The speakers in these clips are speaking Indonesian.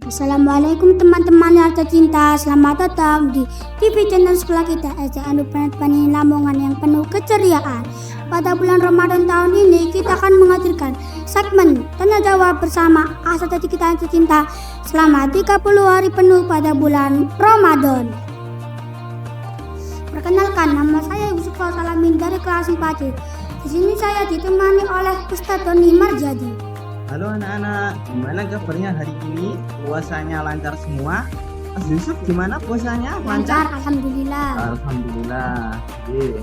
Assalamualaikum teman-teman yang tercinta, selamat datang di TV channel sekolah kita SD Anu Planet Pani Lamongan yang penuh keceriaan. Pada bulan Ramadan tahun ini kita akan menghadirkan segmen tanya jawab bersama asatidz kita yang tercinta selama 30 hari penuh pada bulan Ramadan. Perkenalkan, nama saya Yusuf Salamin dari kelas 4. Di sini saya ditemani oleh Ustadz Doni Marjadi. Halo anak-anak, gimana kabarnya hari ini? Puasanya lancar semua? Mas Yusuf gimana puasanya? Lancar, alhamdulillah. Alhamdulillah. Ye.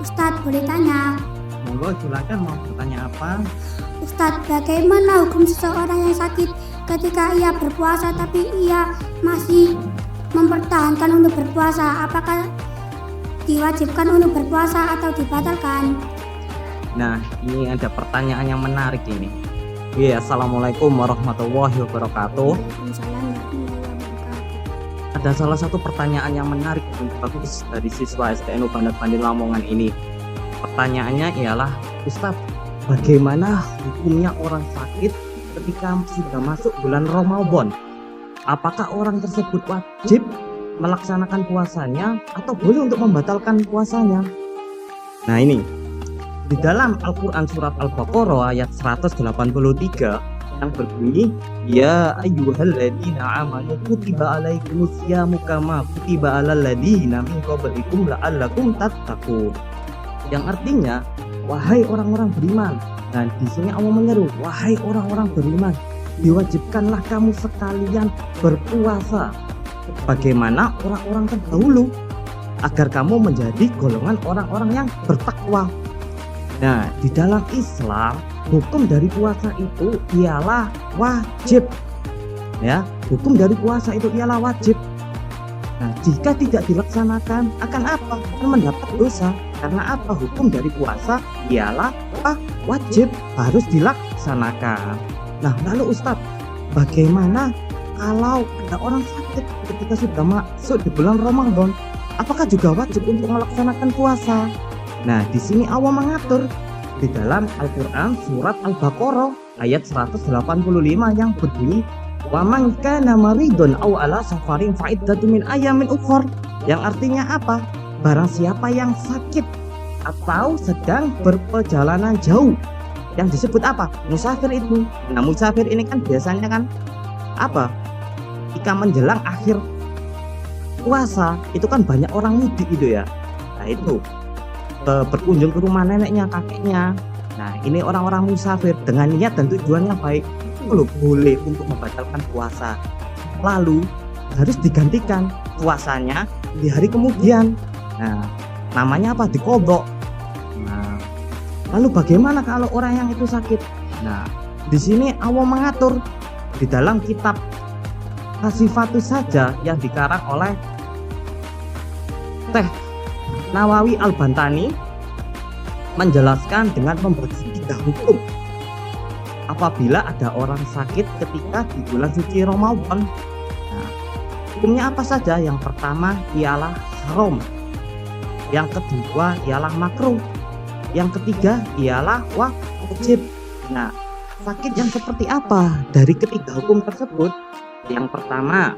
Ustadz, boleh tanya? Monggo silakan, mau bertanya apa? Ustadz, bagaimana hukum seseorang yang sakit ketika ia berpuasa tapi ia masih mempertahankan untuk berpuasa? Apakah diwajibkan untuk berpuasa atau dibatalkan? Nah, ini ada pertanyaan yang menarik ini. Iya, assalamualaikum warahmatullahi wabarakatuh. Waalaikumsalam warahmatullahi wabarakatuh. Ada salah satu pertanyaan yang menarik dan bagus dari siswa STNU Bandar Bandil Lamongan ini. Pertanyaannya ialah, Ustadz, bagaimana hukumnya orang sakit ketika sudah masuk bulan Ramadan? Apakah orang tersebut wajib melaksanakan puasanya atau boleh untuk membatalkan puasanya? Nah ini, di dalam Al-Quran surat Al-Baqarah ayat 183 yang berbunyi, Ya ayyuhalladzina amanu kutiba alaikumus syamu kama kutiba alal ladzina min qablikum la'allakum tattaqun. Yang artinya, wahai orang-orang beriman. Dan di sini Allah menyeru, wahai orang-orang beriman, diwajibkanlah kamu sekalian berpuasa bagaimana orang-orang terdahulu agar kamu menjadi golongan orang-orang yang bertakwa. Nah, di dalam Islam hukum dari puasa itu ialah wajib. Ya, hukum dari puasa itu ialah wajib. Nah, jika tidak dilaksanakan akan apa? Akan mendapat dosa. Karena apa? Hukum dari puasa ialah wajib, harus dilaksanakan. Nah, lalu Ustadz, bagaimana kalau ada orang sakit ketika sudah masuk di bulan Ramadan? Apakah juga wajib untuk melaksanakan puasa? Nah, di sini Allah mengatur di dalam Al-Quran surat Al-Baqarah ayat 185 yang berbunyi, Wa man kana maridun aw ala safarin fa iddatun min ayamin ukhra. Yang artinya apa? Barang siapa yang sakit atau sedang berperjalanan jauh. Yang disebut apa? Musafir itu. Nah, musafir ini kan biasanya kan apa? Jika menjelang akhir puasa itu kan banyak orang mudik itu ya. Nah, itu berkunjung ke rumah neneknya, kakeknya. Nah, ini orang-orang musafir dengan niat dan tujuan yang baik, itu boleh untuk membatalkan puasa. Lalu harus digantikan puasanya di hari kemudian. Nah, namanya apa? Diqodho. Nah, lalu bagaimana kalau orang yang itu sakit? Nah, di sini Allah mengatur di dalam kitab Sifatus Saja yang dikarang oleh Syekh Nawawi Al-Bantani menjelaskan dengan membagi 3 hukum apabila ada orang sakit ketika di bulan suci Ramadan. Nah, hukumnya apa saja? Yang pertama ialah haram, yang kedua ialah makruh, yang ketiga ialah wajib. Nah, sakit yang seperti apa dari ketiga hukum tersebut? Yang pertama,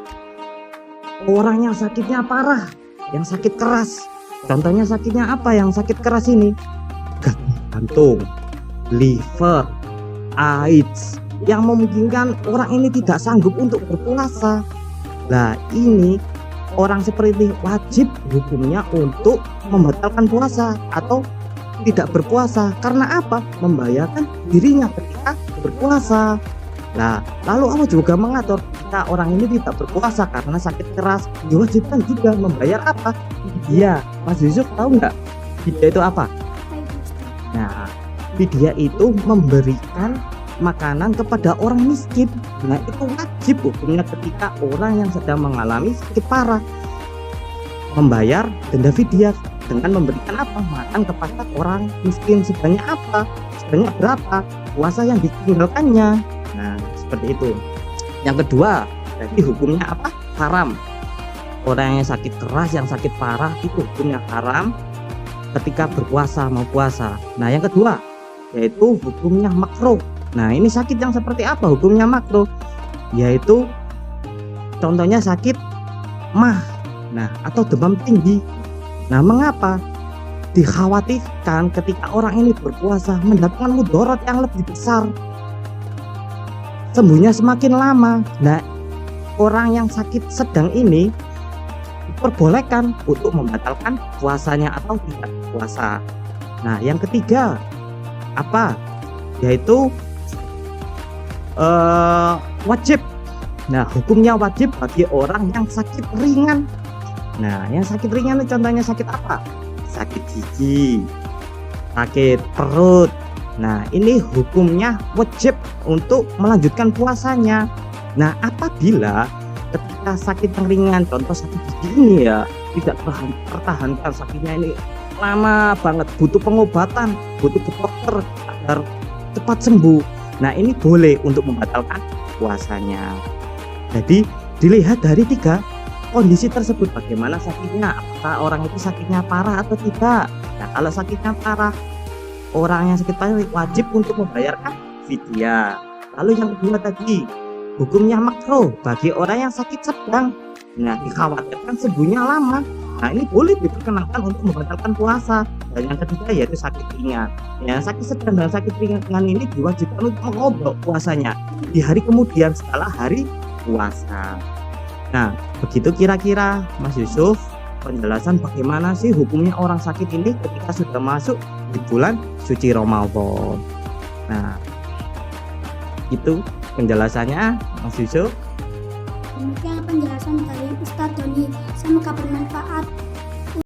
orang yang sakitnya parah, yang sakit keras. Contohnya sakitnya apa yang sakit keras ini? Jantung, liver, AIDS, yang memungkinkan orang ini tidak sanggup untuk berpuasa. Nah, ini orang seperti ini wajib hukumnya untuk membatalkan puasa atau tidak berpuasa. Karena apa? Membahayakan dirinya ketika berpuasa. Nah, lalu Allah juga mengatur jika orang ini tidak berpuasa karena sakit keras, diwajibkan juga membayar apa? Iya, Mas Yusuf tahu nggak? Fidyah itu apa? Nah, fidyah itu memberikan makanan kepada orang miskin. Nah, itu wajib hukumnya ketika orang yang sedang mengalami sakit parah membayar denda fidyah dengan memberikan apa? Makan kepada orang miskin sebanyak apa? Sebanyak berapa? Puasa yang ditinggalkannya. Nah, seperti itu. Yang kedua, jadi hukumnya apa? Haram. Orang yang sakit keras, yang sakit parah itu hukumnya haram ketika berpuasa, mau puasa. Nah, yang kedua yaitu hukumnya makruh. Nah, ini sakit yang seperti apa hukumnya makruh? yaitu contohnya sakit mah, nah atau demam tinggi. Nah, mengapa dikhawatirkan ketika orang ini berpuasa mendatangkan mudarat yang lebih besar, sembuhnya semakin lama? Nah, orang yang sakit sedang ini diperbolehkan untuk membatalkan puasanya atau tidak puasa. Nah, yang ketiga apa? Yaitu wajib. Nah, hukumnya wajib bagi orang yang sakit ringan. Nah, yang sakit ringan itu contohnya sakit apa? Sakit gigi, sakit perut. Nah, ini hukumnya wajib untuk melanjutkan puasanya. Nah, apabila ketika sakit yang ringan, contoh sakit gigi ini ya, tidak tertahankan sakitnya ini lama banget, butuh pengobatan, butuh ke dokter agar cepat sembuh. Nah, ini boleh untuk membatalkan puasanya. Jadi dilihat dari 3 kondisi tersebut, bagaimana sakitnya, apakah orang itu sakitnya parah atau tidak. Nah, kalau sakitnya parah, orang yang sakit parah wajib untuk membayarkan fidyah. Lalu yang kedua tadi, hukumnya makruh bagi orang yang sakit sedang. Nah, dikhawatirkan sembuhnya lama. Nah, ini boleh diperkenankan untuk membatalkan puasa. Dan yang ketiga yaitu sakit ringan. Yang sakit sedang dan sakit ringan ini diwajibkan untuk mengobrol puasanya di hari kemudian setelah hari puasa. Nah, begitu kira-kira Mas Yusuf penjelasan bagaimana sih hukumnya orang sakit ini ketika sudah masuk di bulan suci Ramadan. Nah, itu penjelasannya Mas Yusuf. Demikian penjelasan dari Ustadz Doni. Semoga bermanfaat.